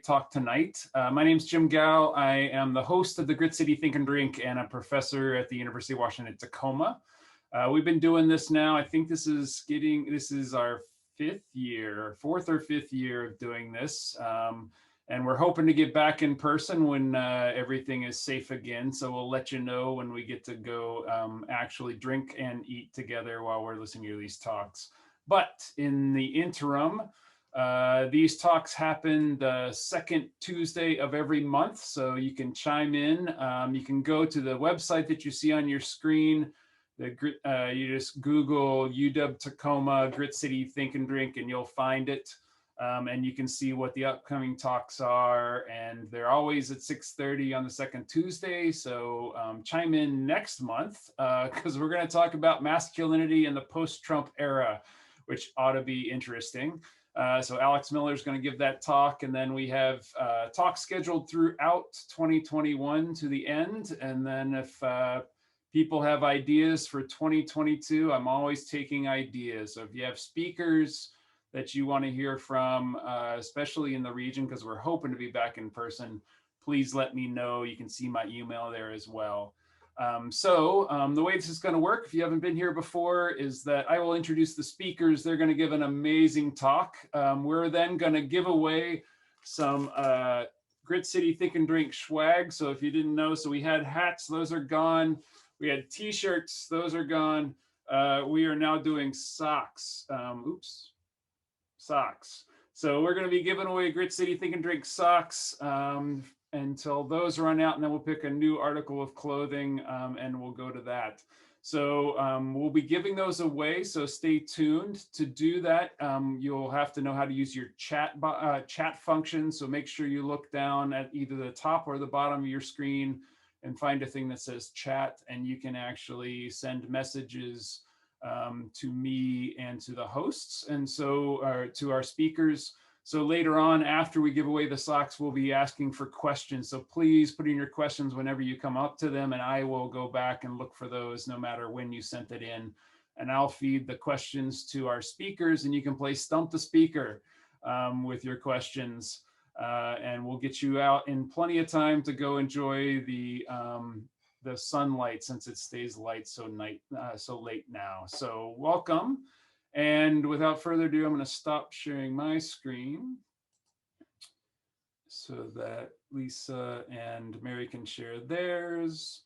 talk tonight. My name is Jim Gao. I am the host of the Grit City Think and Drink and a professor at the University of Washington, Tacoma. We've been doing this now. I think this is our fourth or fifth year of doing this. And we're hoping to get back in person when everything is safe again. So we'll let you know when we get to go actually drink and eat together while we're listening to these talks. But in the interim, these talks happen the second Tuesday of every month, so you can chime in. You can go to the website that you see on your screen. You just Google UW Tacoma Grit City Think and Drink, and you'll find it. And you can see what the upcoming talks are, and they're always at 6:30 on the second Tuesday. So chime in next month because we're going to talk about masculinity in the post-Trump era, which ought to be interesting. So Alex Miller is going to give that talk, and then we have talks scheduled throughout 2021 to the end. And then if people have ideas for 2022, I'm always taking ideas. So if you have speakers that you want to hear from, especially in the region, because we're hoping to be back in person, please let me know. You can see my email there as well. The way this is going to work, if you haven't been here before, is that I will introduce the speakers. They're going to give an amazing talk. We're then going to give away some Grit City Think and Drink swag. So if you didn't know, so we had hats, those are gone. We had t-shirts, those are gone. We are now doing socks. Socks. So we're going to be giving away Grit City Think and Drink socks until those run out, and then we'll pick a new article of clothing and we'll go to that. So we'll be giving those away, so stay tuned. To do that, you'll have to know how to use your chat function. So make sure you look down at either the top or the bottom of your screen and find a thing that says chat, and you can actually send messages to me and to the hosts, and so to our speakers. So later on, after we give away the socks, we'll be asking for questions. So please put in your questions whenever you come up to them, and I will go back and look for those no matter when you sent it in. And I'll feed the questions to our speakers, and you can play Stump the Speaker with your questions. And we'll get you out in plenty of time to go enjoy the sunlight, since it stays light so late now. So welcome. And without further ado, I'm going to stop sharing my screen so that Lisa and Mary can share theirs.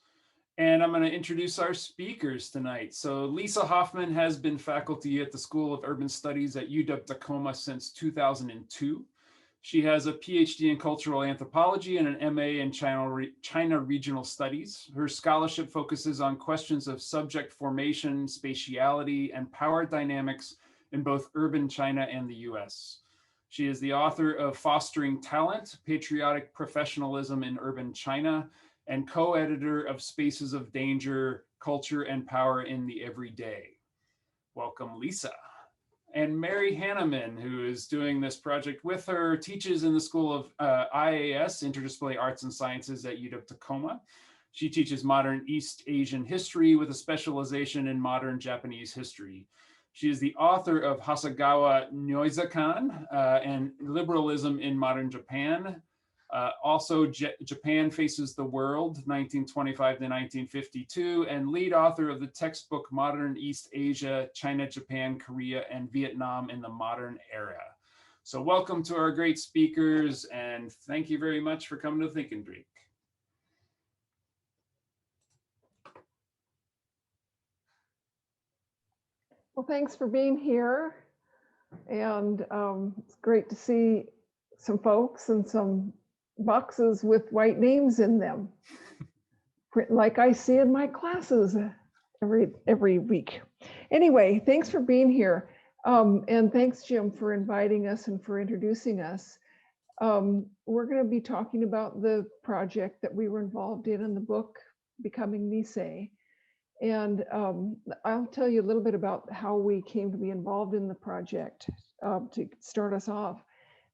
And I'm going to introduce our speakers tonight. So Lisa Hoffman has been faculty at the School of Urban Studies at UW Tacoma since 2002. She has a PhD in cultural anthropology and an MA in China regional studies. Her scholarship focuses on questions of subject formation, spatiality, and power dynamics in both urban China and the US. She is the author of Fostering Talent, Patriotic Professionalism in Urban China, and co-editor of Spaces of Danger, Culture and Power in the Everyday. Welcome, Lisa. And Mary Hanneman, who is doing this project with her, teaches in the School of IAS, Interdisciplinary Arts and Sciences at UW Tacoma. She teaches modern East Asian history with a specialization in modern Japanese history. She is the author of Hasegawa Nyoizakan and Liberalism in Modern Japan. Also, Japan Faces the World, 1925 to 1952, and lead author of the textbook Modern East Asia, China, Japan, Korea, and Vietnam in the Modern Era. So welcome to our great speakers, and thank you very much for coming to Think and Drink. Well, thanks for being here, and it's great to see some folks and some boxes with white names in them, like I see in my classes every week. Anyway, thanks for being here, and thanks, Jim, for inviting us and for introducing us. We're going to be talking about the project that we were involved in the book Becoming Nisei. And I'll tell you a little bit about how we came to be involved in the project to start us off.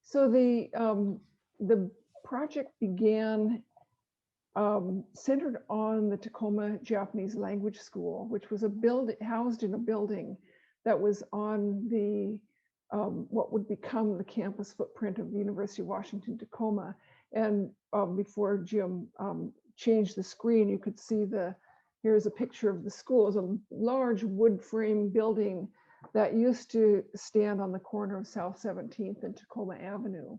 So the project began centered on the Tacoma Japanese Language School, which was housed in a building that was on the what would become the campus footprint of the University of Washington, Tacoma. And before Jim changed the screen, you could see here's a picture of the school. It's a large wood frame building that used to stand on the corner of South 17th and Tacoma Avenue.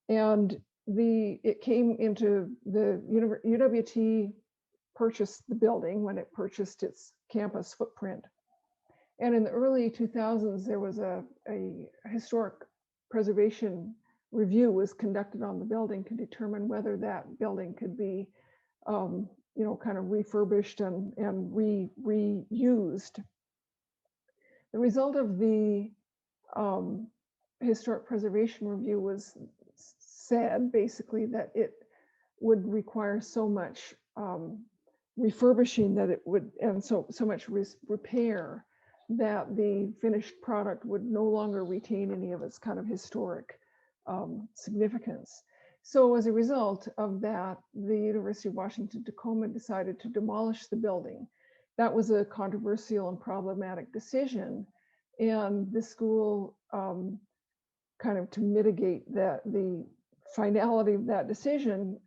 And it came into the UWT purchased the building when it purchased its campus footprint. And in the early 2000s, there was a historic preservation review was conducted on the building to determine whether that building could be, kind of refurbished and reused. The result of the historic preservation review was said basically that it would require so much refurbishing that it would, and so much repair that the finished product would no longer retain any of its kind of historic significance. So as a result of that, the University of Washington Tacoma decided to demolish the building. That was a controversial and problematic decision. And the school, kind of to mitigate the finality of that decision,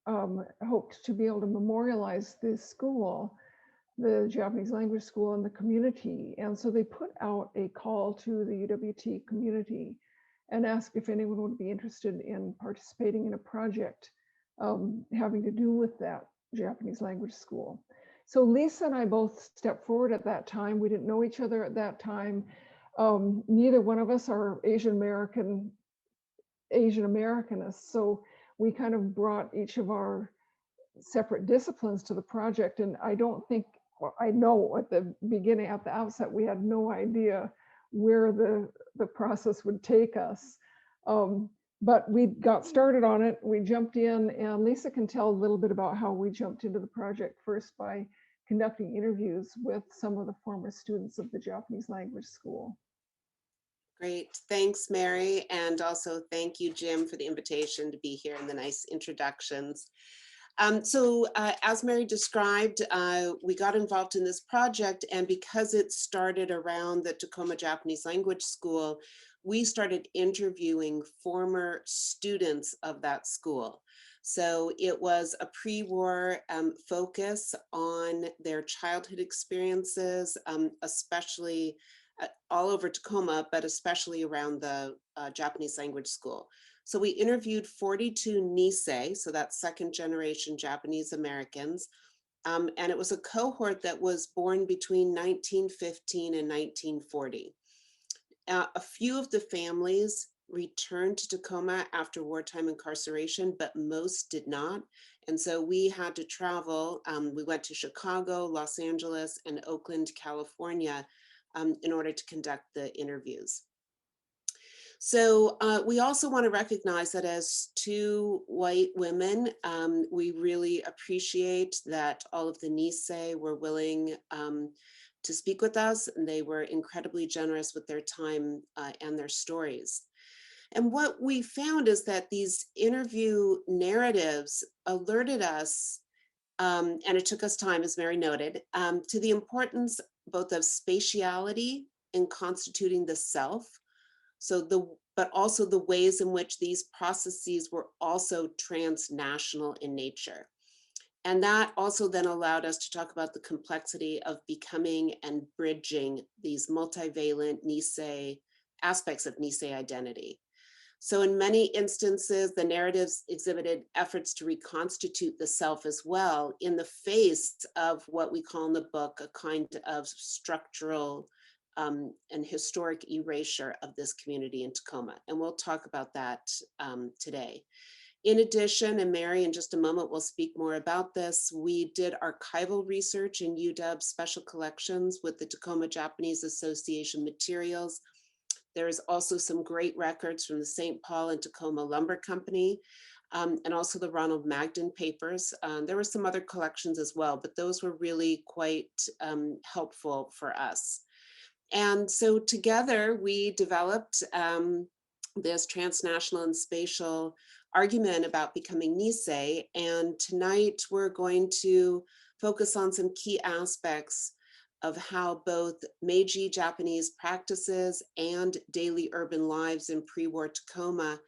hoped to be able to memorialize this school, the Japanese language school, in the community. And so they put out a call to the UWT community and asked if anyone would be interested in participating in a project having to do with that Japanese language school. So Lisa and I both stepped forward at that time. We didn't know each other at that time. Neither one of us are Asian Americanists. So we kind of brought each of our separate disciplines to the project. And I don't think, well, I know at the beginning, at the outset, we had no idea where the process would take us. But we got started on it, we jumped in, and Lisa can tell a little bit about how we jumped into the project first by conducting interviews with some of the former students of the Japanese language school. Great, thanks, Mary. And also thank you, Jim, for the invitation to be here and the nice introductions. As Mary described, we got involved in this project, and because it started around the Tacoma Japanese Language School, we started interviewing former students of that school. So it was a pre-war focus on their childhood experiences, especially all over Tacoma, but especially around the Japanese language school. So we interviewed 42 Nisei, so that's second generation Japanese Americans. And it was a cohort that was born between 1915 and 1940. A few of the families returned to Tacoma after wartime incarceration, but most did not. And so we had to travel. We went to Chicago, Los Angeles, and Oakland, California, in order to conduct the interviews. So we also want to recognize that as two white women, we really appreciate that all of the Nisei were willing to speak with us, and they were incredibly generous with their time and their stories. And what we found is that these interview narratives alerted us, and it took us time, as Mary noted, to the importance both of spatiality in constituting the self, but also the ways in which these processes were also transnational in nature. And that also then allowed us to talk about the complexity of becoming and bridging these multivalent Nisei aspects of Nisei identity. So in many instances, the narratives exhibited efforts to reconstitute the self as well in the face of what we call in the book a kind of structural and historic erasure of this community in Tacoma. And we'll talk about that today. In addition, and Mary in just a moment will speak more about this, we did archival research in UW special collections with the Tacoma Japanese Association materials. There is also some great records from the St. Paul and Tacoma Lumber Company, and also the Ronald Magdon papers. There were some other collections as well, but those were really quite helpful for us. And so together we developed this transnational and spatial argument about becoming Nisei. And tonight we're going to focus on some key aspects of how both Meiji Japanese practices and daily urban lives in pre-war Tacoma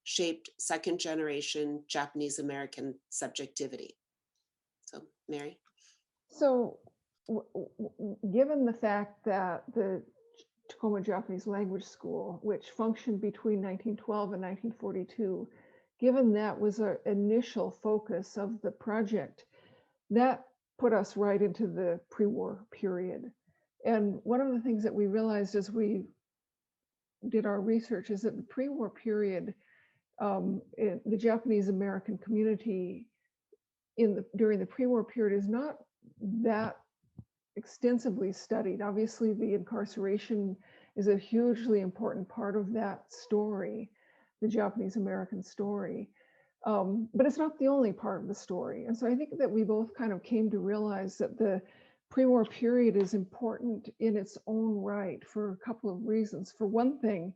shaped second generation Japanese American subjectivity. So, Mary. So given the fact that the Tacoma Japanese Language School, which functioned between 1912 and 1942, given that was our initial focus of the project, that put us right into the pre-war period. And one of the things that we realized as we did our research is that the pre-war period, the Japanese American community during the pre-war period is not that extensively studied. Obviously, the incarceration is a hugely important part of that story, the Japanese American story. But it's not the only part of the story. And so I think that we both kind of came to realize that the pre-war period is important in its own right for a couple of reasons. For one thing,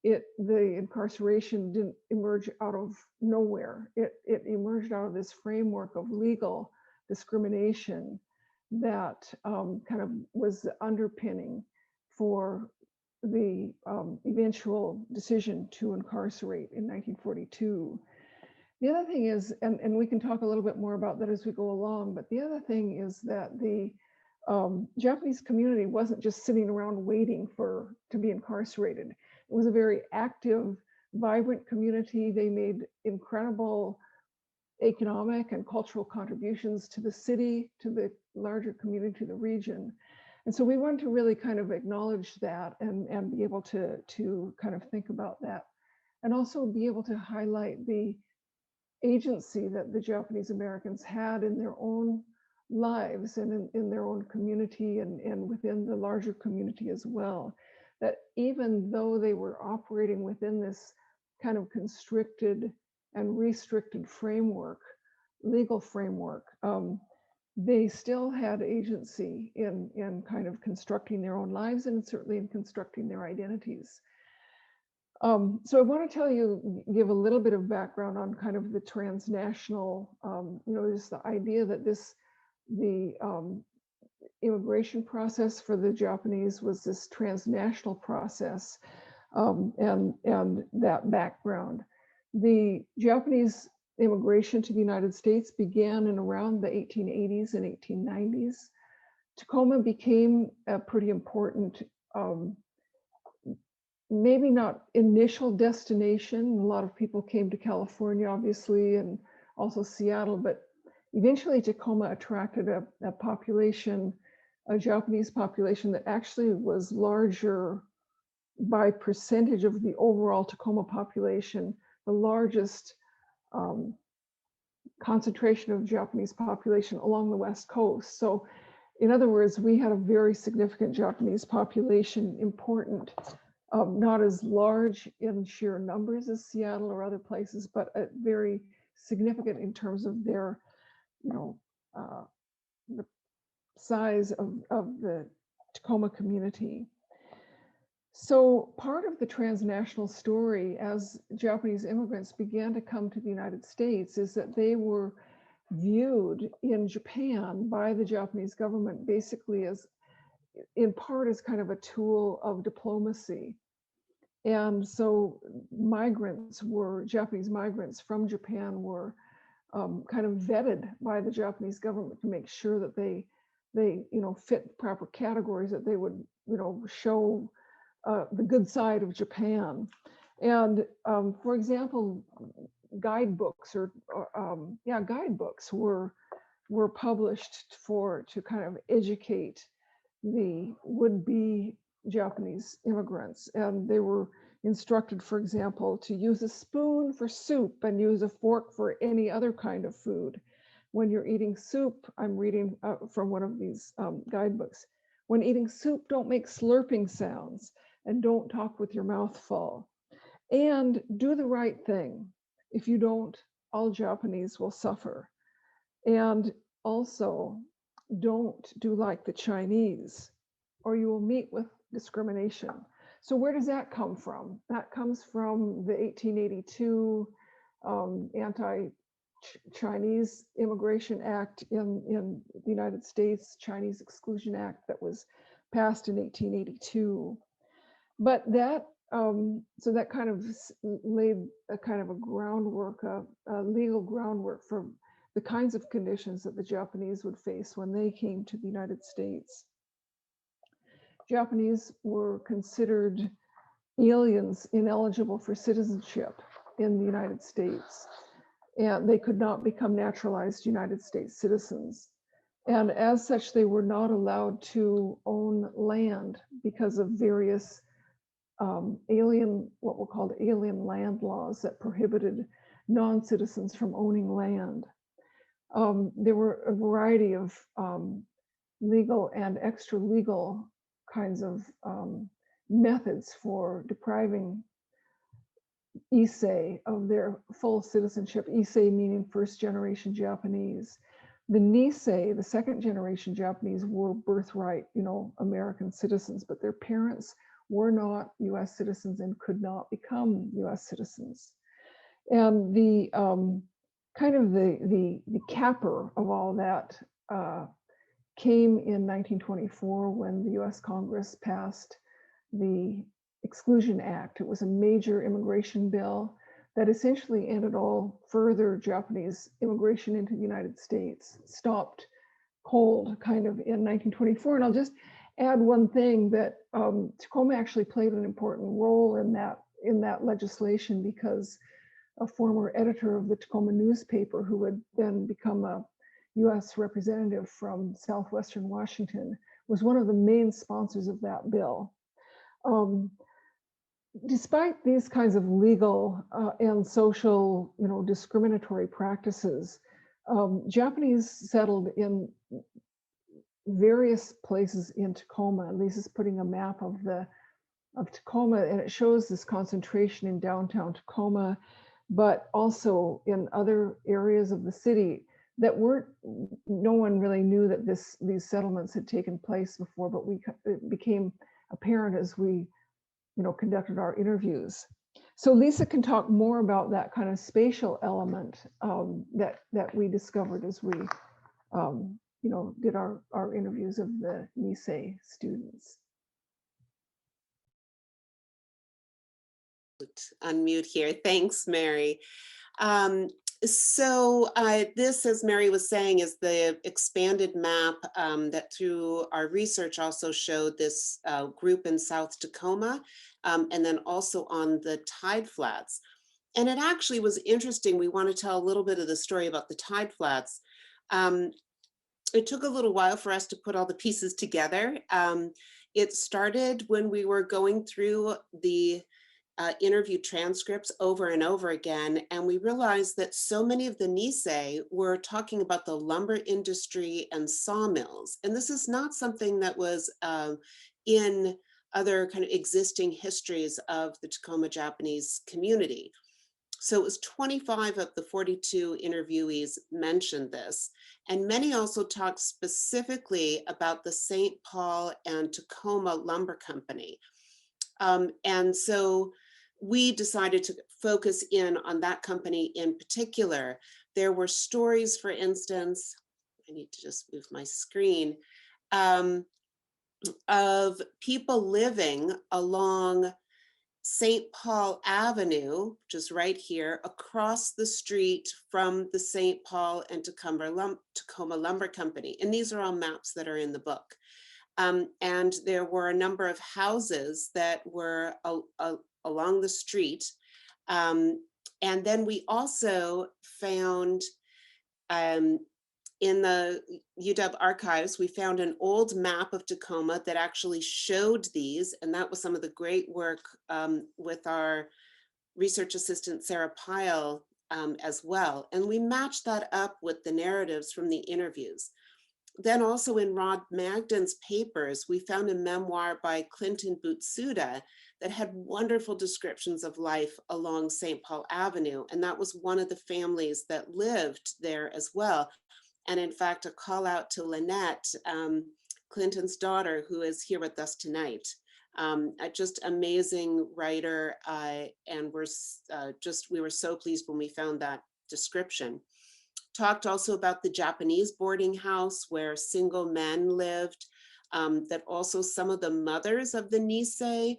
the incarceration didn't emerge out of nowhere. It emerged out of this framework of legal discrimination that kind of was the underpinning for the eventual decision to incarcerate in 1942. The other thing is, and we can talk a little bit more about that as we go along, but the other thing is that the Japanese community wasn't just sitting around waiting to be incarcerated. It was a very active, vibrant community. They made incredible economic and cultural contributions to the city, to the larger community, to the region. And so we wanted to really kind of acknowledge that and be able to kind of think about that. And also be able to highlight the agency that the Japanese Americans had in their own lives and in their own community and within the larger community as well. That even though they were operating within this kind of constricted and restricted framework, legal framework, they still had agency in kind of constructing their own lives and certainly in constructing their identities. So I want to give a little bit of background on kind of the transnational, just the idea that the immigration process for the Japanese was this transnational process, and that background. The Japanese immigration to the United States began in around the 1880s and 1890s. Tacoma became a pretty important, maybe not initial destination. A lot of people came to California, obviously, and also Seattle, but eventually Tacoma attracted a population, a Japanese population that actually was larger by percentage of the overall Tacoma population, the largest concentration of Japanese population along the West Coast. So in other words, we had a very significant Japanese population, important, not as large in sheer numbers as Seattle or other places, but very significant in terms of their, the size of the Tacoma community. So part of the transnational story as Japanese immigrants began to come to the United States is that they were viewed in Japan by the Japanese government basically as, in part, as kind of a tool of diplomacy. And so Japanese migrants from Japan were kind of vetted by the Japanese government to make sure that they fit proper categories, that they would show the good side of Japan. And for example, guidebooks guidebooks were published to kind of educate the would-be Japanese immigrants, and they were instructed, for example, to use a spoon for soup and use a fork for any other kind of food. When you're eating soup, I'm reading from one of these guidebooks. When eating soup, don't make slurping sounds and don't talk with your mouth full. And do the right thing. If you don't, all Japanese will suffer. And also, don't do like the Chinese, or you will meet with discrimination. So where does that come from? That comes from the 1882 Chinese Immigration Act in the United States, Chinese Exclusion Act that was passed in 1882. But that, so that kind of laid a kind of a groundwork, a legal groundwork for the kinds of conditions that the Japanese would face when they came to the United States. Japanese were considered aliens ineligible for citizenship in the United States, and they could not become naturalized United States citizens. And as such, they were not allowed to own land because of various what were called alien land laws that prohibited non-citizens from owning land. There were a variety of legal and extra legal kinds of methods for depriving Nisei of their full citizenship. Nisei meaning first generation Japanese. The Nisei, the second generation Japanese, were birthright, American citizens, but their parents were not US citizens and could not become US citizens. And the kind of the capper of all that came in 1924 when the US Congress passed the Exclusion Act. It was a major immigration bill that essentially ended all further Japanese immigration into the United States, stopped cold kind of in 1924. And I'll just add one thing, that Tacoma actually played an important role in that legislation, because a former editor of the Tacoma newspaper, who had then become a US representative from Southwestern Washington, was one of the main sponsors of that bill. Despite these kinds of legal and social, discriminatory practices, Japanese settled in various places in Tacoma. Lisa's putting a map of Tacoma, and it shows this concentration in downtown Tacoma, but also in other areas of the city that no one really knew that these settlements had taken place before, but it became apparent as we conducted our interviews. So Lisa can talk more about that kind of spatial element that we discovered as we did our interviews of the Nisei students. Unmute here. Thanks, Mary. So this, as Mary was saying, is the expanded map that through our research also showed this group in South Tacoma, and then also on the tide flats. And it actually was interesting. We want to tell a little bit of the story about the tide flats. It took a little while for us to put all the pieces together. It started when we were going through the interview transcripts over and over again, and we realized that so many of the Nisei were talking about the lumber industry and sawmills. And this is not something that was in other kind of existing histories of the Tacoma Japanese community. So it was 25 of the 42 interviewees mentioned this, and many also talked specifically about the St. Paul and Tacoma Lumber Company. And so we decided to focus in on that company in particular. There were stories, for instance, I need to just move my screen, of people living along St. Paul Avenue, just right here, across the street from the St. Paul and Tacoma Lumber Company. And these are all maps that are in the book. And there were a number of houses that were along the street. And then we also found in the UW archives, we found an old map of Tacoma that actually showed these. And that was some of the great work with our research assistant, Sarah Pyle, as well. And we matched that up with the narratives from the interviews. Then also in Rod Magden's papers, we found a memoir by Clinton Butsuda that had wonderful descriptions of life along St. Paul Avenue. And that was one of the families that lived there as well. And in fact, a call out to Lynette, Clinton's daughter, who is here with us tonight. Just amazing writer, and we were so pleased when we found that description. talked also about the Japanese boarding house where single men lived, that also some of the mothers of the Nisei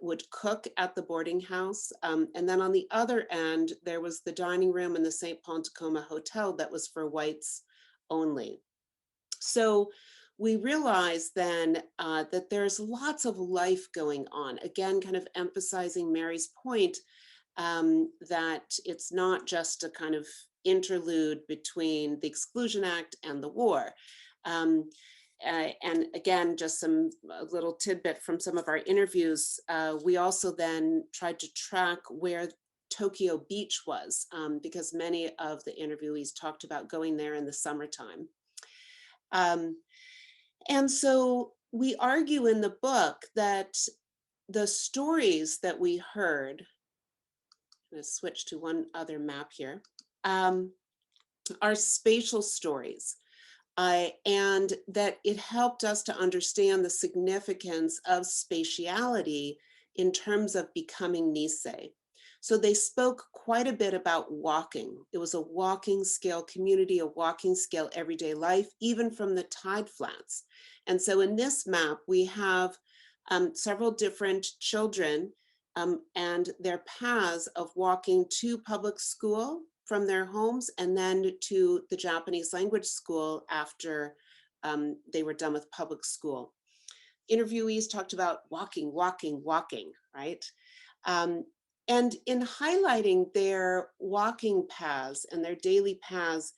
would cook at the boarding house. And then on the other end, there was the dining room in the St. Paul Tacoma Hotel that was for whites only. So we realized then that there's lots of life going on. Again, kind of emphasizing Mary's point that it's not just a kind of interlude between the Exclusion Act and the war. And again, just a little tidbit from some of our interviews, we also then tried to track where Tokyo Beach was, because many of the interviewees talked about going there in the summertime. And so we argue in the book that the stories that we heard, I'm going to switch to one other map here, are spatial stories. And that it helped us to understand the significance of spatiality in terms of becoming Nisei. So they spoke quite a bit about walking. It was a walking scale community, a walking scale everyday life, even from the tide flats. And so in this map, we have several different children and their paths of walking to public school from their homes and then to the Japanese language school after they were done with public school. Interviewees talked about walking, walking, walking, right? And in highlighting their walking paths and their daily paths,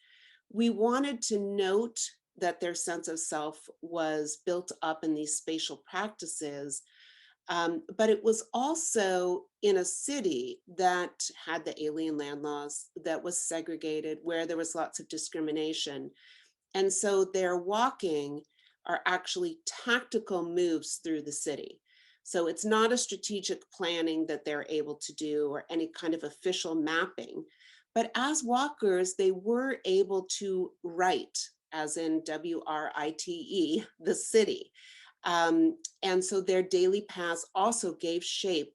we wanted to note that their sense of self was built up in these spatial practices, but it was also in a city that had the alien land laws, that was segregated, where there was lots of discrimination. And so their walking are actually tactical moves through the city. So it's not a strategic planning that they're able to do or any kind of official mapping, but as walkers, they were able to write, as in W-R-I-T-E, the city. And so their daily paths also gave shape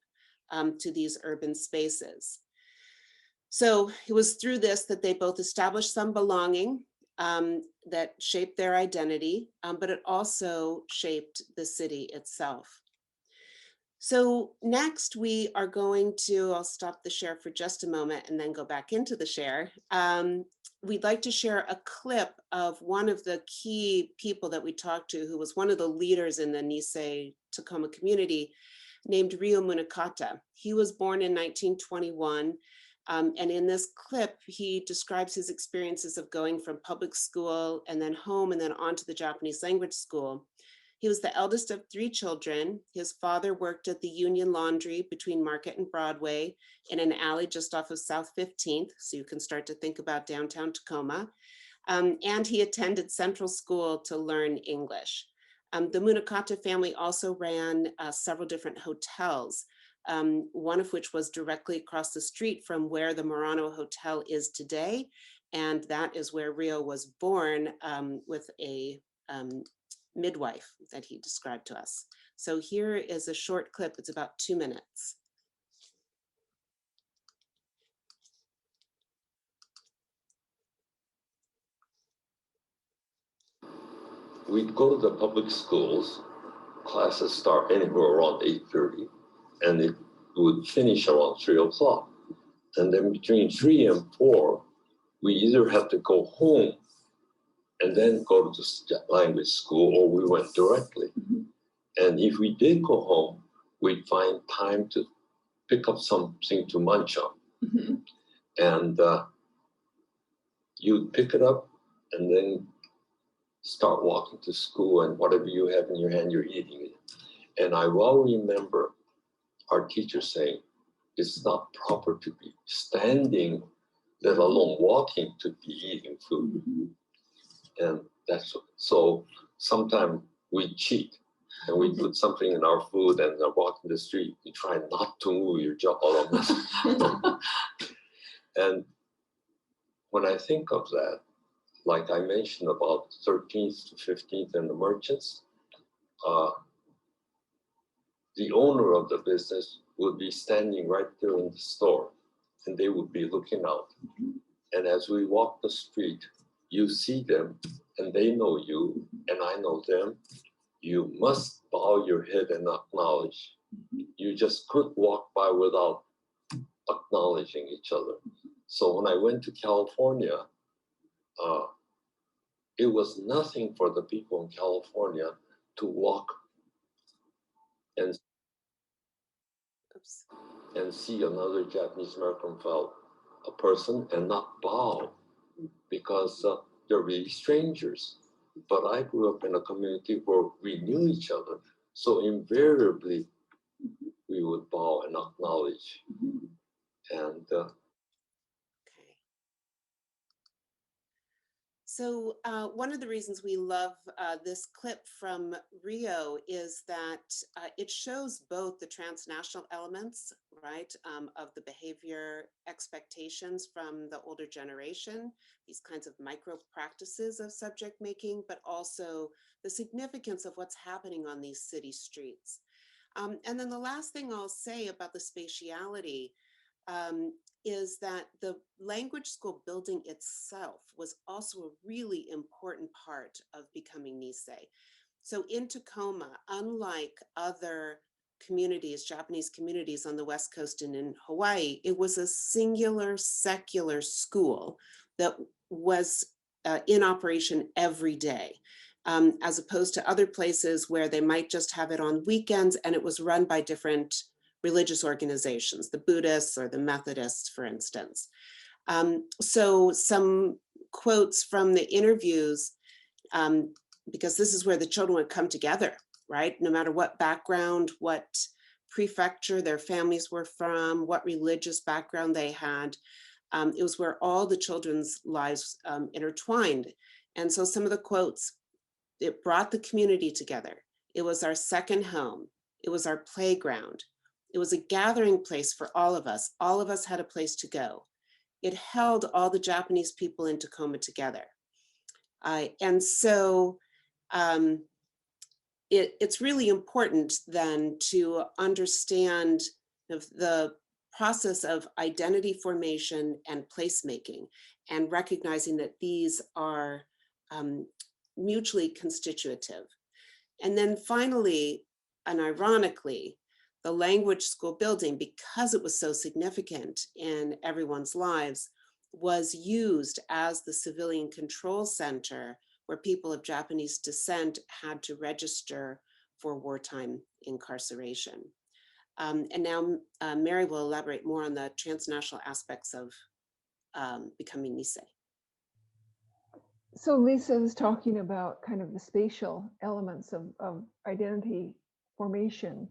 to these urban spaces. So it was through this that they both established some belonging that shaped their identity, but it also shaped the city itself. So next we are going to, I'll stop the share for just a moment and then go back into the share. We'd like to share a clip of one of the key people that we talked to, who was one of the leaders in the Nisei Tacoma community, named Ryo Munakata. He was born in 1921. And in this clip, he describes his experiences of going from public school and then home and then on to the Japanese language school. He was the eldest of 3 children. His father worked at the Union Laundry between Market and Broadway in an alley just off of South 15th, so you can start to think about downtown Tacoma. And he attended Central School to learn English. The Munakata family also ran several different hotels, one of which was directly across the street from where the Murano Hotel is today. And that is where Ryo was born with a midwife that he described to us. So here is a short clip. It's about 2 minutes. We'd go to the public schools. Classes start anywhere around 8:30, and it would finish around 3 o'clock. And then between 3 and 4, we either had to go home and then go to the language school, or we went directly. Mm-hmm. And if we did go home, we'd find time to pick up something to munch on. Mm-hmm. And you'd pick it up and then start walking to school, and whatever you have in your hand, you're eating it. And I well remember our teacher saying, it's not proper to be standing, let alone walking, to be eating food. Mm-hmm. And that's so sometimes we cheat and we put something in our food and walking the street. You try not to move your jaw all of this. And when I think of that, like I mentioned about 13th to 15th and the merchants, the owner of the business would be standing right there in the store, and they would be looking out. And as we walk the street, you see them and they know you and I know them. You must bow your head and acknowledge. You just couldn't walk by without acknowledging each other. So when I went to California, it was nothing for the people in California to walk and see another Japanese American fellow, a person, and not bow because they're really strangers. But I grew up in a community where we knew each other, so invariably we would bow and acknowledge. And Okay. So one of the reasons we love this clip from Rio is that it shows both the transnational elements, right, of the behavior expectations from the older generation, these kinds of micro practices of subject making, but also the significance of what's happening on these city streets. And then the last thing I'll say about the spatiality is that the language school building itself was also a really important part of becoming Nisei. So in Tacoma, unlike other communities, Japanese communities on the West Coast and in Hawaii, it was a singular secular school that was in operation every day. As opposed to other places where they might just have it on weekends and it was run by different religious organizations, the Buddhists or the Methodists, for instance. So some quotes from the interviews, because this is where the children would come together, right? No matter what background, what prefecture their families were from, what religious background they had. It was where all the children's lives intertwined. And so some of the quotes, it brought the community together. It was our second home. It was our playground. It was a gathering place for all of us. All of us had a place to go. It held all the Japanese people in Tacoma together. And so it's really important then to understand the process of identity formation and placemaking and recognizing that these are mutually constitutive. And then finally, and ironically, the language school building, because it was so significant in everyone's lives, was used as the civilian control center where people of Japanese descent had to register for wartime incarceration. And now Mary will elaborate more on the transnational aspects of becoming Nisei. So Lisa is talking about kind of the spatial elements of identity formation.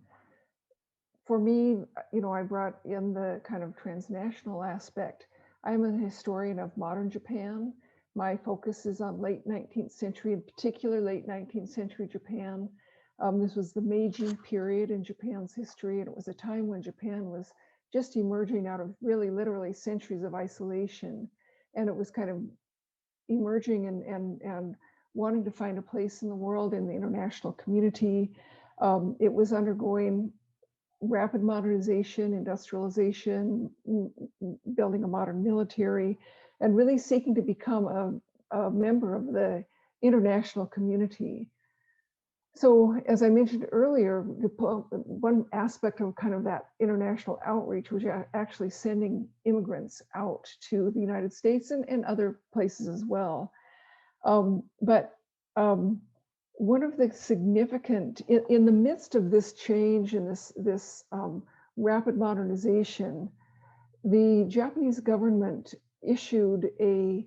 For me, I brought in the kind of transnational aspect. I'm a historian of modern Japan. My focus is on late 19th century, in particular late 19th century Japan. This was the Meiji period in Japan's history, and it was a time when Japan was just emerging out of really literally centuries of isolation. And it was kind of emerging and wanting to find a place in the world, in the international community. It was undergoing rapid modernization, industrialization, building a modern military, and really seeking to become a member of the international community. So as I mentioned earlier, one aspect of kind of that international outreach was actually sending immigrants out to the United States and other places as well. One of the significant, in the midst of this change and this rapid modernization, the Japanese government issued a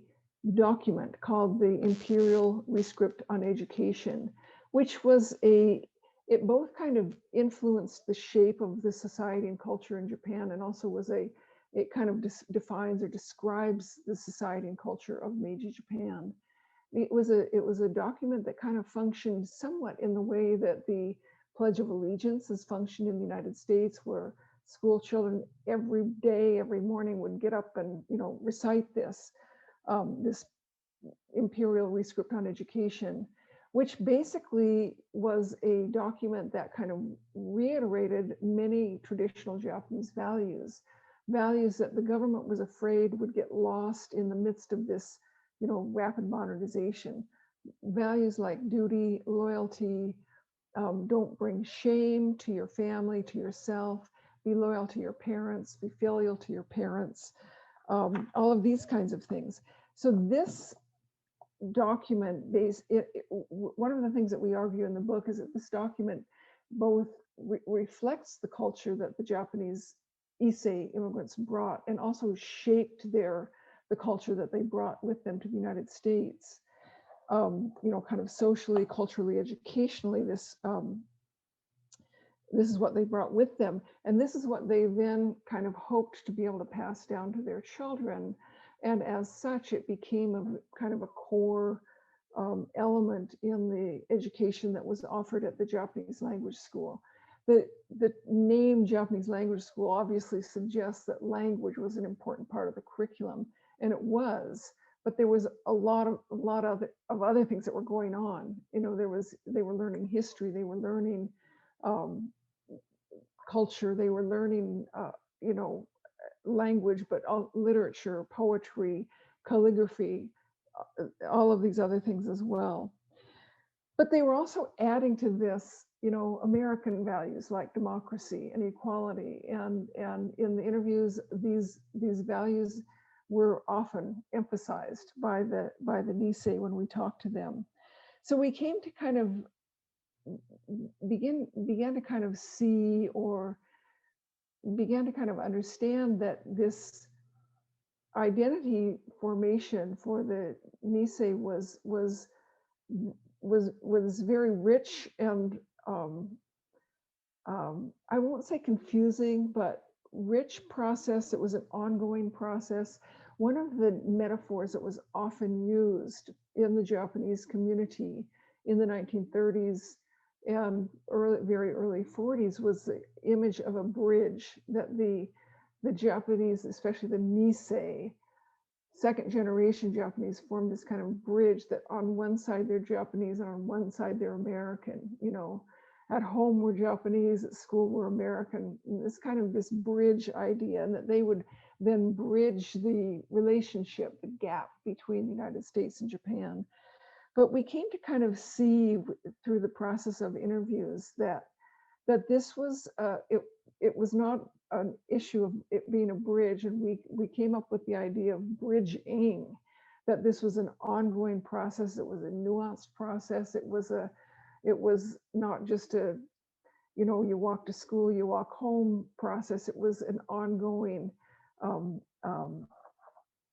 document called the Imperial Rescript on Education, which was it both kind of influenced the shape of the society and culture in Japan, and also it kind of defines or describes the society and culture of Meiji Japan. It was a document that kind of functioned somewhat in the way that the Pledge of Allegiance has functioned in the United States, where school children every day, every morning would get up and recite this Imperial Rescript on Education, which basically was a document that kind of reiterated many traditional Japanese values. values that the government was afraid would get lost in the midst of this, rapid modernization. Values like duty, loyalty, don't bring shame to your family, to yourself, be loyal to your parents, be filial to your parents, all of these kinds of things. So this document, one of the things that we argue in the book is that this document both reflects the culture that the Japanese Nisei immigrants brought, and also shaped the culture that they brought with them to the United States. Kind of socially, culturally, educationally, this is what they brought with them. And this is what they then kind of hoped to be able to pass down to their children. And as such, it became a kind of a core element in the education that was offered at the Japanese language school. The name Japanese language school obviously suggests that language was an important part of the curriculum, and it was. But there was a lot of other things that were going on. They were learning history, they were learning culture, they were learning language, but literature, poetry, calligraphy, all of these other things as well. But they were also adding to this, American values like democracy and equality. And in the interviews, these values were often emphasized by the Nisei when we talked to them. So we came to kind of began to kind of see, or began to kind of understand, that this identity formation for the Nisei was very rich and I won't say confusing, but rich process. It was an ongoing process. One of the metaphors that was often used in the Japanese community in the 1930s and very early 40s was the image of a bridge that the Japanese, especially the Nisei, second generation Japanese, formed this kind of bridge that on one side they're Japanese and on one side they're American. At home we're Japanese, at school we're American. This kind of this bridge idea, and that they would then bridge the relationship, the gap between the United States and Japan. But we came to kind of see through the process of interviews that this was it was not an issue of it being a bridge, and we came up with the idea of bridging, that this was an ongoing process. It was a nuanced process. It was not just a, you walk to school, you walk home process. It was an ongoing,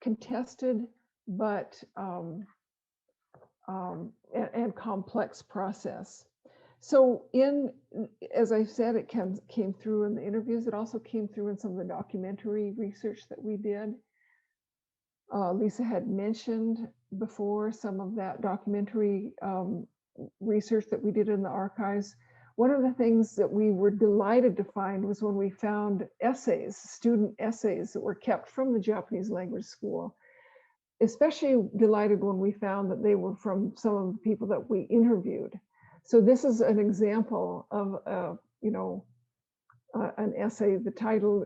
contested, but and complex process. So as I said, it came through in the interviews. It also came through in some of the documentary research that we did. Lisa had mentioned before some of that documentary research that we did in the archives. One of the things that we were delighted to find was when we found essays, student essays that were kept from the Japanese language school. Especially delighted when we found that they were from some of the people that we interviewed. So this is an example of an essay, the title,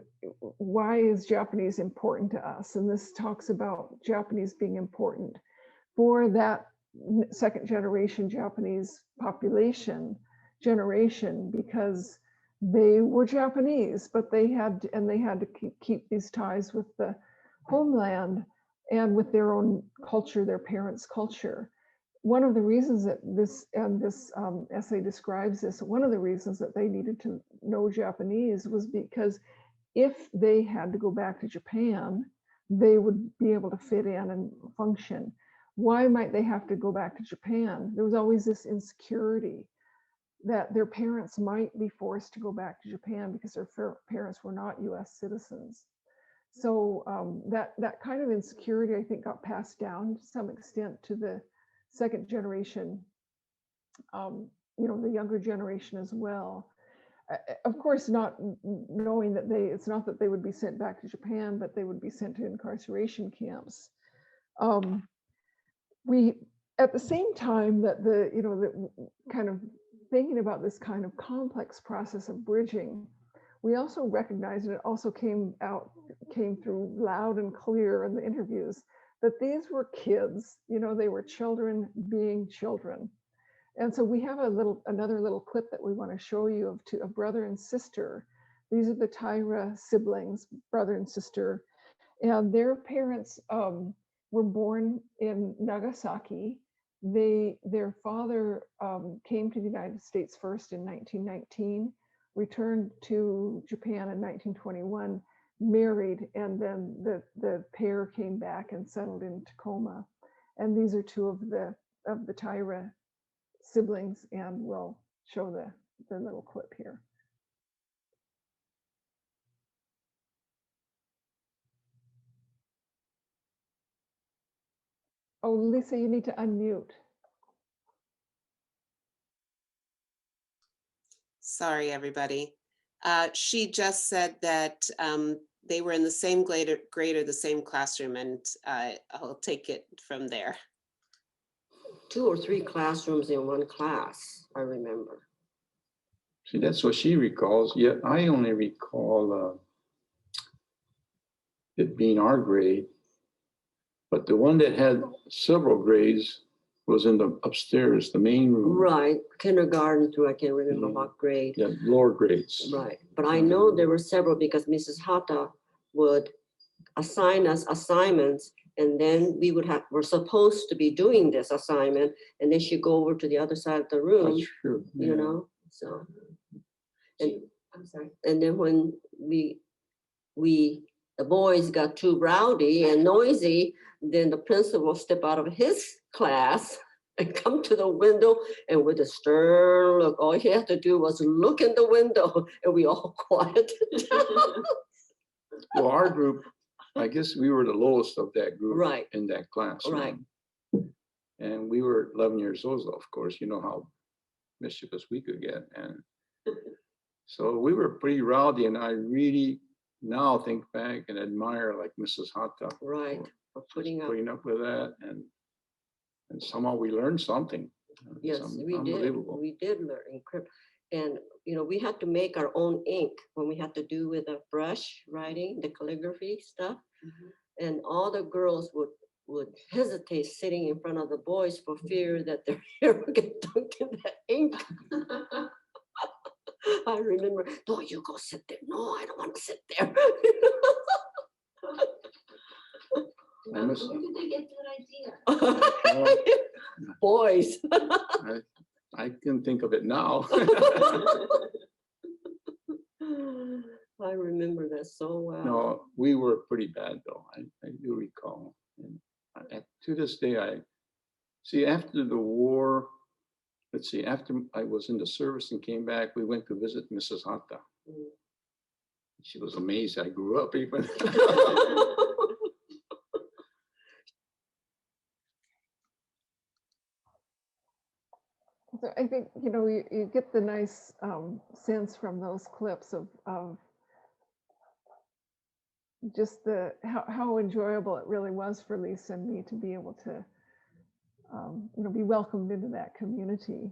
"Why is Japanese Important to Us?" And this talks about Japanese being important for that second generation Japanese population generation, because they were Japanese, but they had to keep these ties with the homeland and with their own culture, their parents' culture. One of the reasons that this essay describes this, one of the reasons that they needed to know Japanese was because if they had to go back to Japan, they would be able to fit in and function. Why might they have to go back to Japan? There was always this insecurity that their parents might be forced to go back to Japan because their parents were not US citizens. So that kind of insecurity, I think, got passed down to some extent to the second generation, the younger generation as well. Of course, not knowing that it's not that they would be sent back to Japan, but they would be sent to incarceration camps. We, at the same time that the kind of thinking about this kind of complex process of bridging, we also recognized, and it also came through loud and clear in the interviews, that these were kids, you know, they were children being children. And so we have another little clip that we want to show you of a brother and sister. These are the Tyra siblings, brother and sister, and their parents were born in Nagasaki. Their father came to the United States first in 1919, returned to Japan in 1921, married, and then the pair came back and settled in Tacoma. And these are two of the Tyra siblings, and we'll show the little clip here. Oh, Lisa, you need to unmute. Sorry, everybody. She just said that they were in the same grade or the same classroom, and I'll take it from there. 2 or 3 classrooms in one class, I remember. See, that's what she recalls. Yet I only recall it being our grade. But the one that had several grades was in the upstairs, the main room. Right, kindergarten through, I can't remember what grade. Yeah, lower grades. Right, but I know there were several because Mrs. Hata would assign us assignments, and then we're supposed to be doing this assignment, and then she'd go over to the other side of the room. That's true. Yeah. You know, so. And I'm sorry. And then when the boys got too rowdy and noisy, then the principal step out of his class and come to the window, and with a stern look, all he had to do was look in the window, and we all quieted down. Well, our group, I guess we were the lowest of that group, Right. in that class. Right. And we were 11 years old, of course, you know how mischievous we could get. And so we were pretty rowdy, and I really now think back and admire like Mrs. Hata. Right, for putting up with that. And somehow we learned something. Yes, we did. We did learn encrypt. And, you know, we had to make our own ink when we had to do with a brush writing, the calligraphy stuff. Mm-hmm. And all the girls would hesitate sitting in front of the boys for fear that their hair would get dunked in the ink. I remember, no, you go sit there. No, I don't want to sit there. Where did they get that idea? Boys. I can think of it now. I remember that so well. No, we were pretty bad though. I do recall. And to this day, I see after the war, let's see, after I was in the service and came back, we went to visit Mrs. Hata. Mm. She was amazed I grew up even. So I think, you know, you get the nice sense from those clips of just how enjoyable it really was for Lisa and me to be able to, you know, be welcomed into that community.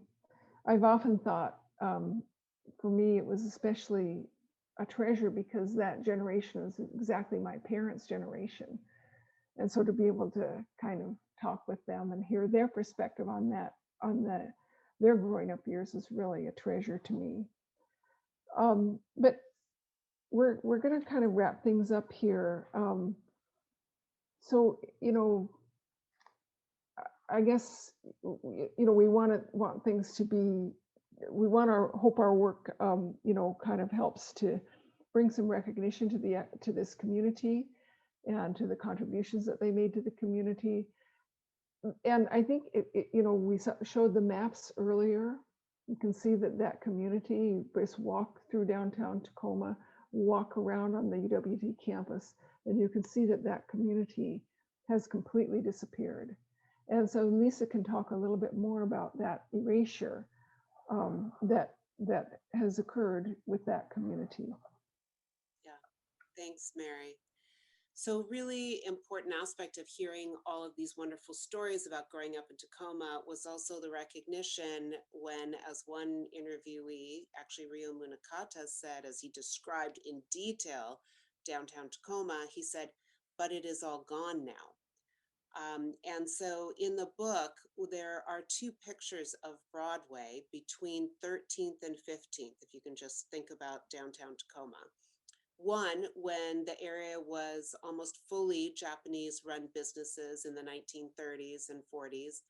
I've often thought, for me, it was especially a treasure because that generation is exactly my parents' generation. And so to be able to kind of talk with them and hear their perspective on that, their growing up years is really a treasure to me. But we're going to kind of wrap things up here. So, you know, I guess, you know, we want things to be, we hope our work, you know, kind of helps to bring some recognition to this community and to the contributions that they made to the community. And I think, you know, we showed the maps earlier. You can see that community, you just walk through downtown Tacoma, walk around on the UWT campus, and you can see that community has completely disappeared. And so Lisa can talk a little bit more about that erasure that has occurred with that community. Yeah, thanks, Mary. So really important aspect of hearing all of these wonderful stories about growing up in Tacoma was also the recognition when, as one interviewee, actually Ryo Munakata, said, as he described in detail downtown Tacoma, he said, "But it is all gone now." And so in the book, there are two pictures of Broadway between 13th and 15th, if you can just think about downtown Tacoma. One, when the area was almost fully Japanese run businesses in the 1930s and 40s,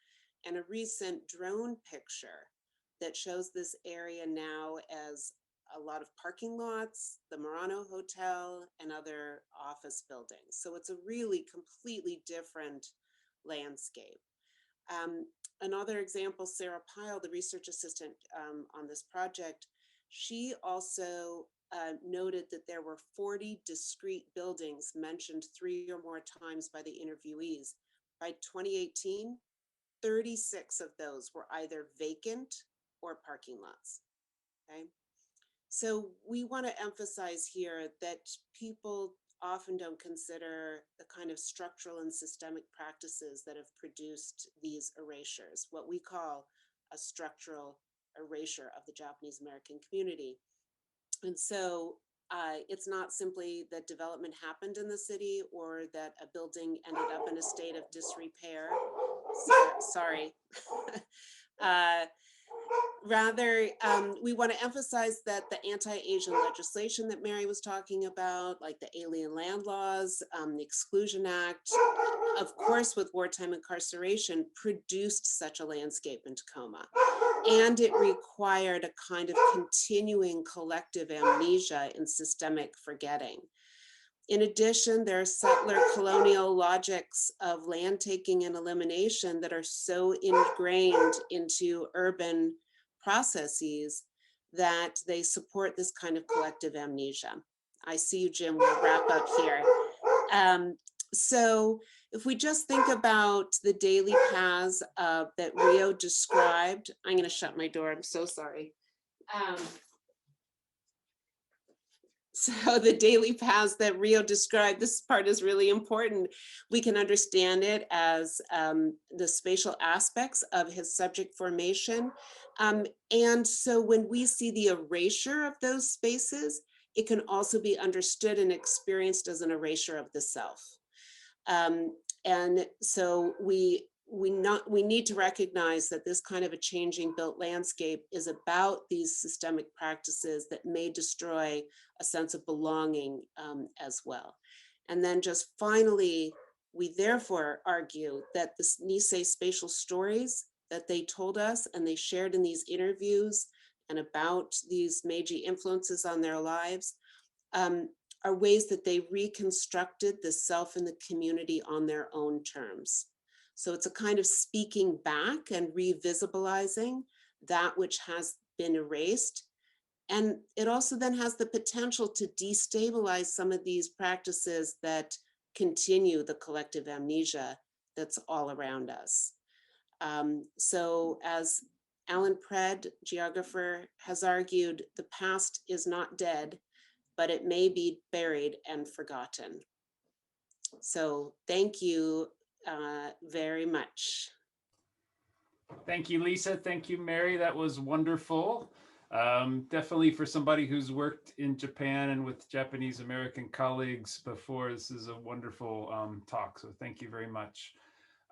and a recent drone picture that shows this area now as a lot of parking lots, the Murano Hotel, and other office buildings. So it's a really completely different landscape. Another example, Sarah Pyle, the research assistant on this project, she also noted that there were 40 discrete buildings mentioned 3 or more times by the interviewees. By 2018, 36 of those were either vacant or parking lots. Okay. So we want to emphasize here that people often don't consider the kind of structural and systemic practices that have produced these erasures, what we call a structural erasure of the Japanese American community. And so it's not simply that development happened in the city or that a building ended up in a state of disrepair. Sorry. Rather, we want to emphasize that the anti-Asian legislation that Mary was talking about, like the alien land laws, the Exclusion Act, of course, with wartime incarceration, produced such a landscape in Tacoma. And it required a kind of continuing collective amnesia and systemic forgetting. In addition, there are settler colonial logics of land taking and elimination that are so ingrained into urban processes that they support this kind of collective amnesia. I see you, Jim, we'll wrap up here. So if we just think about the daily paths that Rio described, I'm going to shut my door, I'm so sorry. So the daily paths that Rio described, this part is really important. We can understand it as the spatial aspects of his subject formation. And so when we see the erasure of those spaces, it can also be understood and experienced as an erasure of the self. And so we need to recognize that this kind of a changing built landscape is about these systemic practices that may destroy a sense of belonging as well. And then just finally, we therefore argue that the Nisei spatial stories that they told us and they shared in these interviews and about these Meiji influences on their lives are ways that they reconstructed the self and the community on their own terms. So it's a kind of speaking back and revisibilizing that which has been erased. And it also then has the potential to destabilize some of these practices that continue the collective amnesia that's all around us. So as Alan Pred, geographer, has argued, the past is not dead, but it may be buried and forgotten. So thank you very much. Thank you, Lisa. Thank you, Mary. That was wonderful. Definitely for somebody who's worked in Japan and with Japanese American colleagues before, this is a wonderful talk. So thank you very much.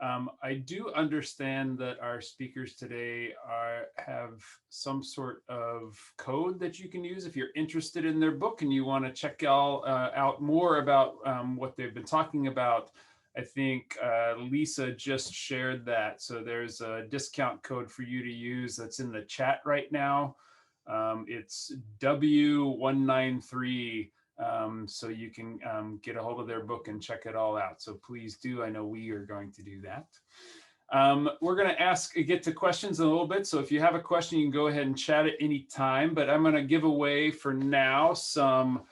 I do understand that our speakers today have some sort of code that you can use if you're interested in their book and you want to check out more about what they've been talking about. I think Lisa just shared that. So there's a discount code for you to use that's in the chat right now. It's W193. So you can get a hold of their book and check it all out. So please do. I know we are going to do that. We're going to get to questions in a little bit. So if you have a question, you can go ahead and chat at any time. But I'm going to give away for now some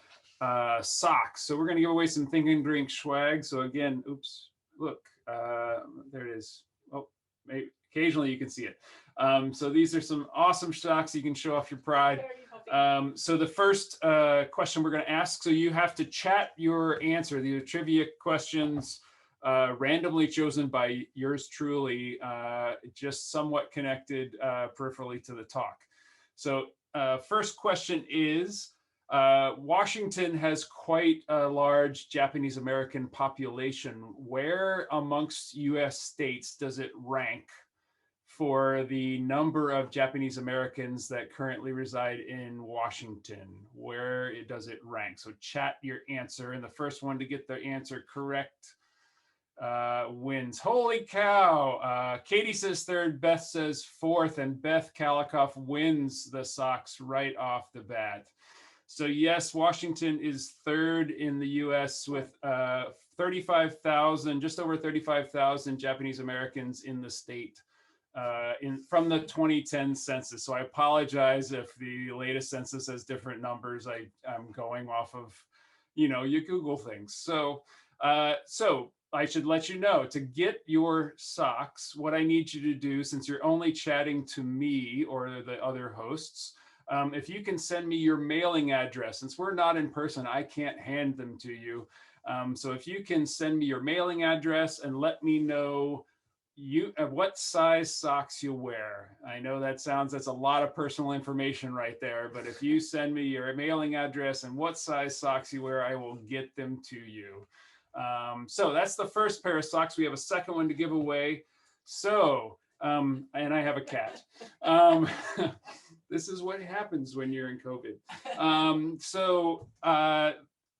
socks. So we're going to give away some Think and Drink swag. So again, oops, look, there it is. Oh, maybe occasionally you can see it. So these are some awesome socks. You can show off your pride. So the first question we're going to ask, so you have to chat your answer. These are trivia questions randomly chosen by yours truly, just somewhat connected peripherally to the talk. So first question is, Washington has quite a large Japanese American population. Where amongst US states does it rank for the number of Japanese Americans that currently reside in Washington? Where does it rank? So chat your answer, and the first one to get the answer correct wins. Holy cow. Katie says third, Beth says fourth, and Beth Kalikoff wins the socks right off the bat. So yes, Washington is third in the US with 35,000, just over 35,000 Japanese Americans in the state from the 2010 census. So I apologize if the latest census has different numbers. I'm going off of, you Google things. So I should let you know, to get your socks, what I need you to do, since you're only chatting to me or the other hosts, if you can send me your mailing address, since we're not in person, I can't hand them to you. So if you can send me your mailing address and let me know what size socks you wear. I know that's a lot of personal information right there, but if you send me your mailing address and what size socks you wear, I will get them to you. So that's the first pair of socks. We have a second one to give away. So, and I have a cat. This is what happens when you're in COVID.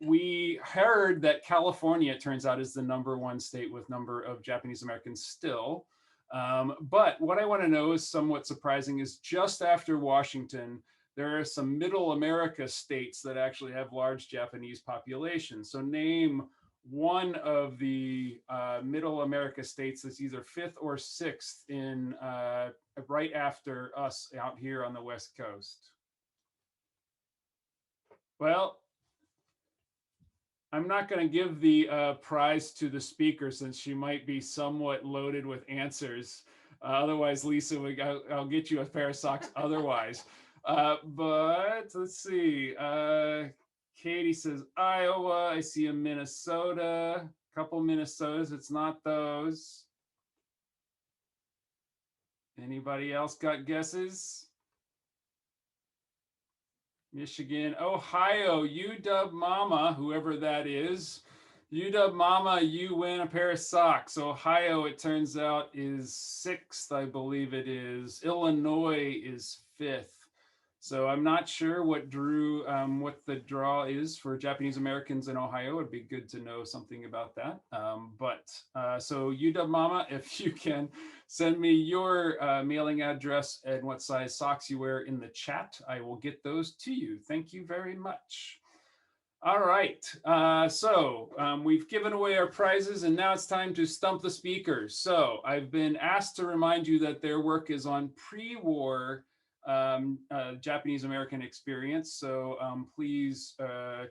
We heard that California, it turns out, is the #1 state with number of Japanese Americans still. But what I want to know is somewhat surprising is just after Washington, there are some middle America states that actually have large Japanese populations. So name one of the middle America states that's either 5th or 6th in right after us out here on the West Coast. Well, I'm not going to give the prize to the speaker since she might be somewhat loaded with answers. Otherwise, Lisa, I'll get you a pair of socks otherwise. But let's see. Katie says Iowa. I see a Minnesota. A couple Minnesotas. It's not those. Anybody else got guesses? Michigan, Ohio, UW Mama, whoever that is. UW Mama, you win a pair of socks. Ohio, it turns out, is 6th, I believe it is. Illinois is 5th. So I'm not sure what what the draw is for Japanese Americans in Ohio. It'd be good to know something about that. So UW Mama, if you can send me your mailing address and what size socks you wear in the chat, I will get those to you. Thank you very much. All right, we've given away our prizes and now it's time to stump the speakers. So I've been asked to remind you that their work is on pre-war Japanese American experience. So please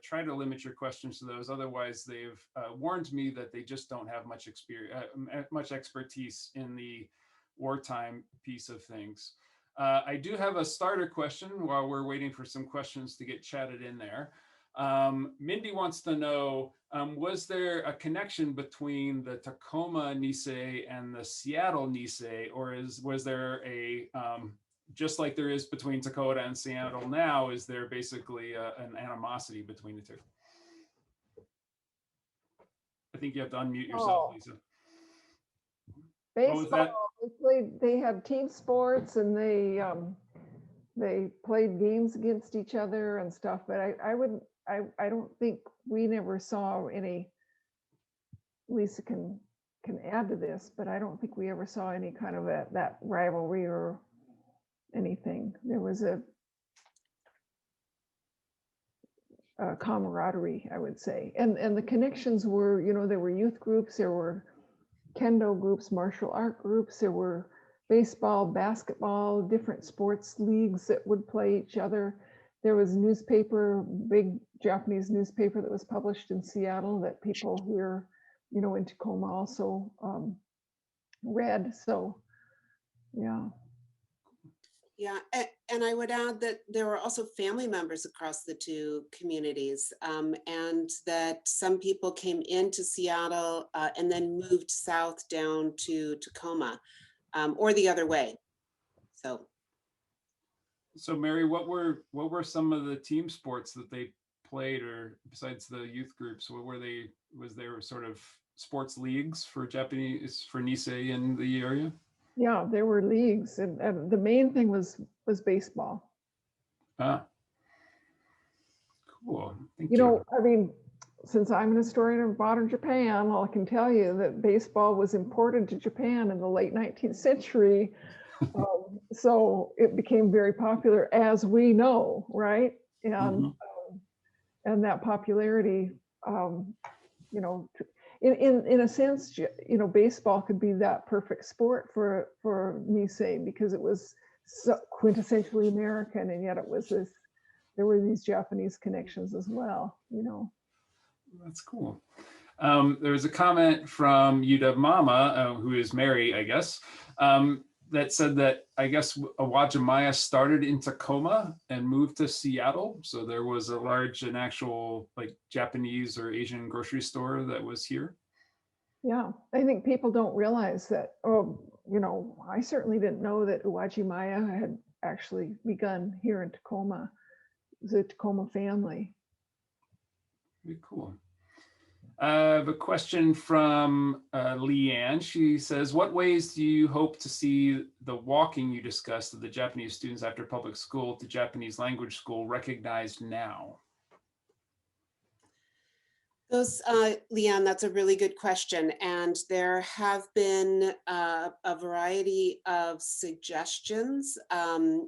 try to limit your questions to those. Otherwise, they've warned me that they just don't have much much expertise in the wartime piece of things. I do have a starter question while we're waiting for some questions to get chatted in there. Mindy wants to know, was there a connection between the Tacoma Nisei and the Seattle Nisei, or was there a just like there is between Dakota and Seattle now, is there basically an animosity between the two? I think you have to unmute yourself, Lisa. Baseball, they had team sports and they played games against each other and stuff, but I don't think, we never saw any, Lisa can add to this, but I don't think we ever saw any kind of that rivalry or anything. There was a camaraderie, I would say, and the connections were, there were youth groups, there were kendo groups, martial art groups, there were baseball, basketball, different sports leagues that would play each other. There was newspaper, big Japanese newspaper that was published in Seattle that people here, in Tacoma also read. So Yeah. Yeah, and I would add that there were also family members across the two communities, and that some people came into Seattle and then moved south down to Tacoma, or the other way. So Mary, what were some of the team sports that they played, or besides the youth groups, what were they? Was there sort of sports leagues for Japanese, for Nisei in the area? Yeah, there were leagues, and the main thing was baseball. Ah, cool. Thank You know, I mean, since I'm an historian of modern Japan, I can tell you that baseball was imported to Japan in the late 19th century. So it became very popular, as we know, right? And and that popularity, you know, in a sense, you know, baseball could be that perfect sport for Nisei, because it was so quintessentially American, and yet it was this. There were these Japanese connections as well, you know. That's cool. There was a comment from Yuda Mama, who is Mary, I guess, that said that I guess Uwajimaya started in Tacoma and moved to Seattle. So there was a large and actual like Japanese or Asian grocery store that was here. Yeah, I think people don't realize that. Oh, you know, I certainly didn't know that Uwajimaya had actually begun here in Tacoma. It was a Tacoma family. Very cool. I have a question from Leanne. She says, what ways do you hope to see the walking you discussed of the Japanese students after public school to Japanese language school recognized now? Leanne, that's a really good question. And there have been a variety of suggestions. And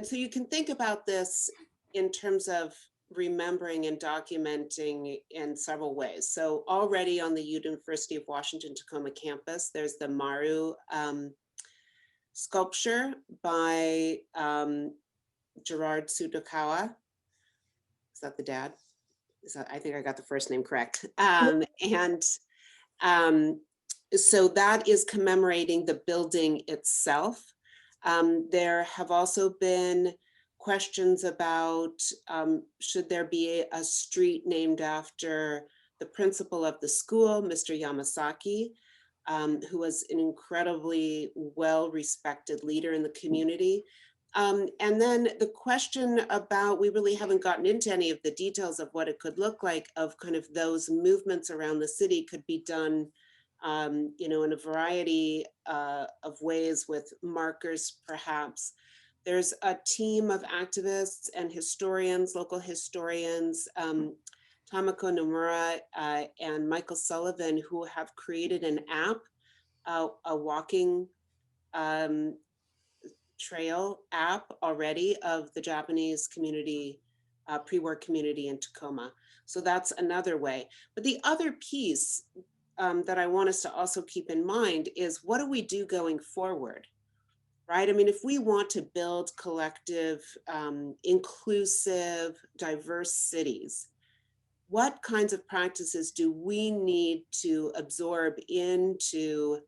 so you can think about this in terms of remembering and documenting in several ways. So already on the University of Washington Tacoma campus, there's the Maru sculpture by Gerard Tsudokawa. Is that the dad? I think I got the first name correct. So that is commemorating the building itself. There have also been questions about should there be a street named after the principal of the school, Mr. Yamasaki, who was an incredibly well-respected leader in the community. And then the question about, we really haven't gotten into any of the details of what it could look like, of kind of those movements around the city could be done, you know, in a variety of ways with markers, perhaps. There's a team of activists and historians, local historians, Tamako Nomura and Michael Sullivan, who have created an app, a walking trail app already of the Japanese community, pre-war community in Tacoma. So that's another way. But the other piece that I want us to also keep in mind is, what do we do going forward? Right? I mean, if we want to build collective, inclusive, diverse cities, what kinds of practices do we need to absorb into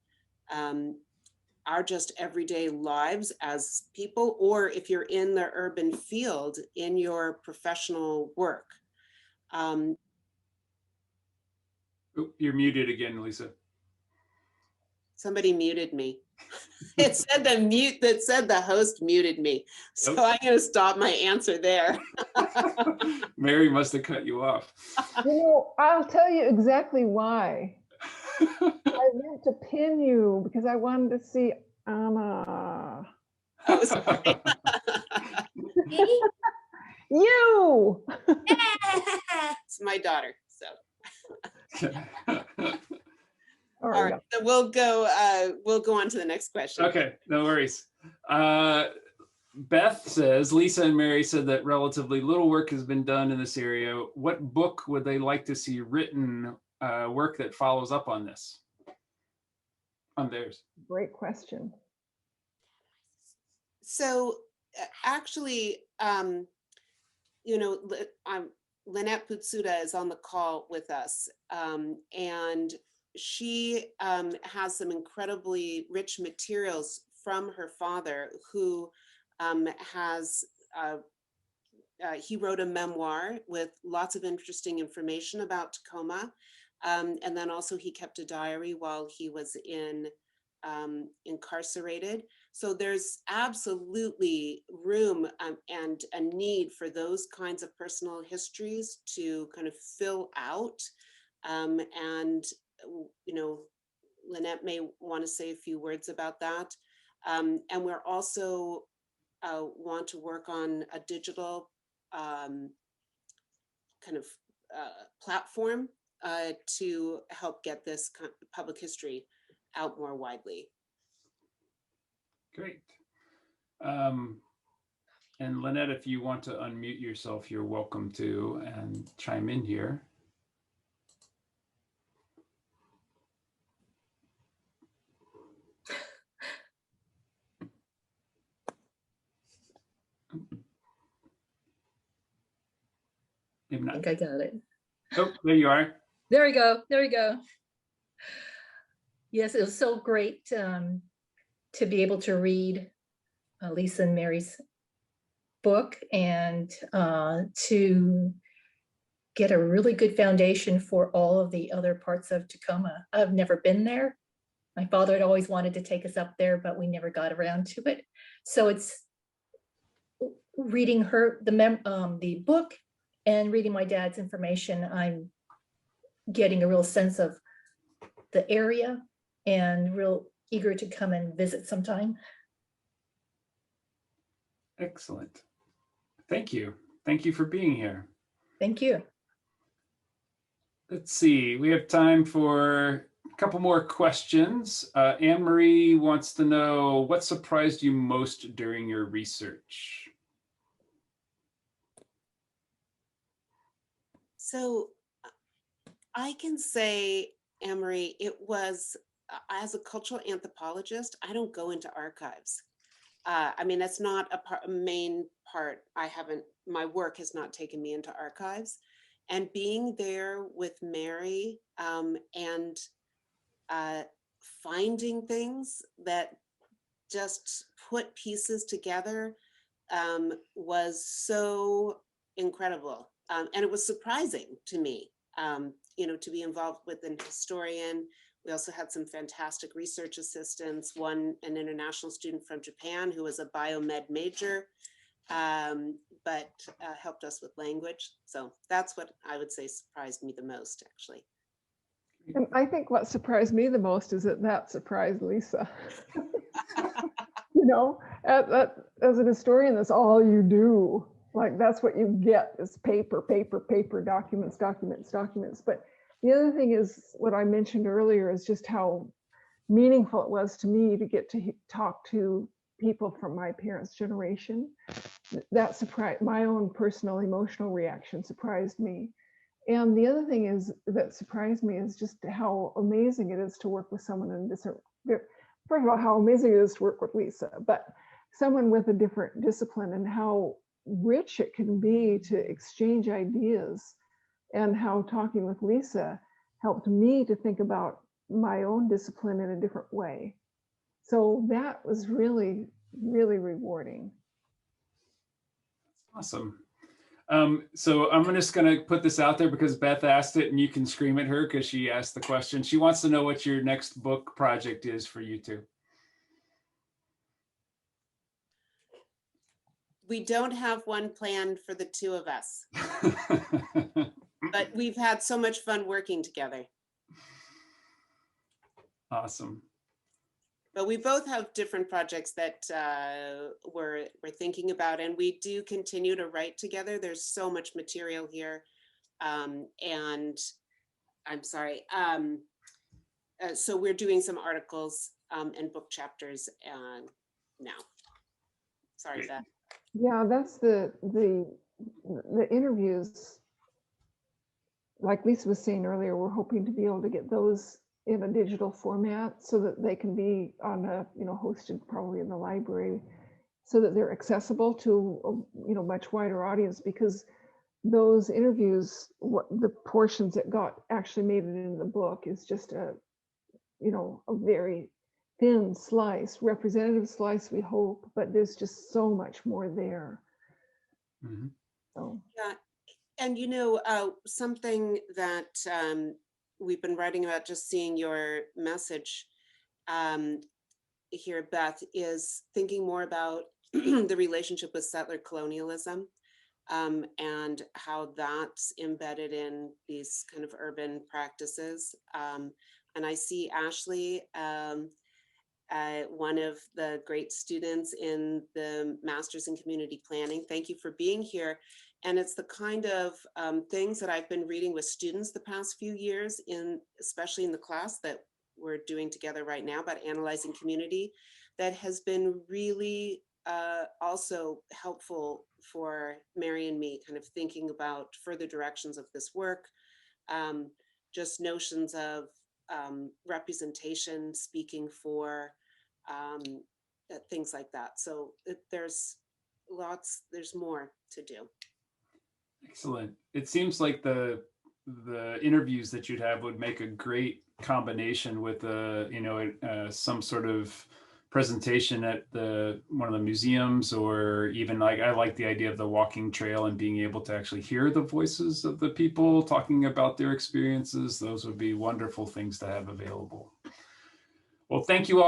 our just everyday lives as people, or if you're in the urban field in your professional work? You're muted again, Lisa. Somebody muted me. It said the host muted me. So I'm going to stop my answer there. Mary must have cut you off. You know, I'll tell you exactly why. I meant to pin you because I wanted to see Anna. Oh, sorry. You! It's my daughter, so. All right, so we'll go on to the next question. Okay, no worries. Beth says, Lisa and Mary said that relatively little work has been done in this area. What book would they like to see written, work that follows up on this? On theirs. Great question. So actually, you know, Lynette Putsuda is on the call with us, and she has some incredibly rich materials from her father, who he wrote a memoir with lots of interesting information about Tacoma. And then also he kept a diary while he was incarcerated. So there's absolutely room and a need for those kinds of personal histories to kind of fill out. And, you know, Lynette may want to say a few words about that. And we're also want to work on a digital kind of platform to help get this kind of public history out more widely. Great. And Lynette, if you want to unmute yourself, you're welcome to and chime in here. Maybe not. I think I got it. Oh, there you are. There we go. There we go. Yes, it was so great to be able to read Lisa and Mary's book and to get a really good foundation for all of the other parts of Tacoma. I've never been there. My father had always wanted to take us up there, but we never got around to it. So it's reading the book and reading my dad's information. I'm getting a real sense of the area and real eager to come and visit sometime. Excellent. Thank you. Thank you for being here. Thank you. Let's see, we have time for a couple more questions. Anne-Marie wants to know what surprised you most during your research? So I can say, Anne-Marie, it was, as a cultural anthropologist, I don't go into archives. I mean, that's not a main part. My work has not taken me into archives. And being there with Mary and finding things that just put pieces together was so incredible. And it was surprising to me, you know, to be involved with an historian. We also had some fantastic research assistants, an international student from Japan who was a biomed major, but helped us with language. So that's what I would say surprised me the most, actually. And I think what surprised me the most is that surprised Lisa. You know, as an historian, that's all you do. Like, that's what you get is paper, documents. But the other thing is what I mentioned earlier is just how meaningful it was to me to get to talk to people from my parents' generation. That surprised, my own personal emotional reaction surprised me. And the other thing is that surprised me is just how amazing it is to work with someone in this. First of all, how amazing it is to work with Lisa, but someone with a different discipline, and how rich it can be to exchange ideas, and how talking with Lisa helped me to think about my own discipline in a different way. So that was really, really rewarding. Awesome. So I'm just going to put this out there because Beth asked it, and you can scream at her because she asked the question. She wants to know what your next book project is for you two. We don't have one planned for the two of us, but we've had so much fun working together. Awesome. But we both have different projects that we're thinking about, and we do continue to write together. There's so much material here, and I'm sorry. So we're doing some articles and book chapters now. Sorry, Beth. Yeah, that's the interviews. Like Lisa was saying earlier, we're hoping to be able to get those in a digital format so that they can be on a, hosted probably in the library, so that they're accessible to a, much wider audience, because those interviews, the portions that got actually made it into the book is just a very thin slice, representative slice, we hope, but there's just so much more there. Mm-hmm. So. Yeah, and you know, something that we've been writing about, just seeing your message here, Beth, is thinking more about the relationship with settler colonialism and how that's embedded in these kind of urban practices. And I see Ashley, one of the great students in the Masters in Community Planning. Thank you for being here. And it's the kind of things that I've been reading with students the past few years, especially in the class that we're doing together right now about analyzing community, that has been really also helpful for Mary and me, kind of thinking about further directions of this work, just notions of representation, speaking for things like that. So there's more to do. Excellent. It seems like the interviews that you'd have would make a great combination with some sort of presentation at one of the museums, or even like, I like the idea of the walking trail and being able to actually hear the voices of the people talking about their experiences. Those would be wonderful things to have available. Well, thank you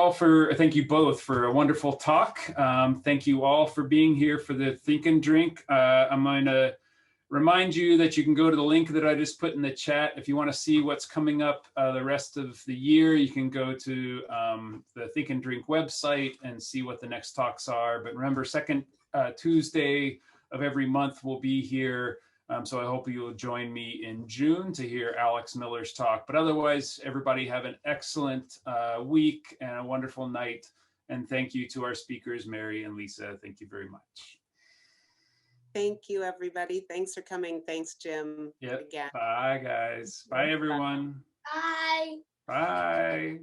both for a wonderful talk. Thank you all for being here for the Think and Drink. I'm going to remind you that you can go to the link that I just put in the chat. If you want to see what's coming up the rest of the year, you can go to the Think and Drink website and see what the next talks are. But remember, second Tuesday of every month we'll be here. So I hope you'll join me in June to hear Alex Miller's talk. But otherwise, everybody have an excellent week and a wonderful night. And thank you to our speakers, Mary and Lisa. Thank you very much. Thank you, everybody. Thanks for coming. Thanks, Jim. Yep. Again. Bye, guys. Bye, everyone. Bye. Bye.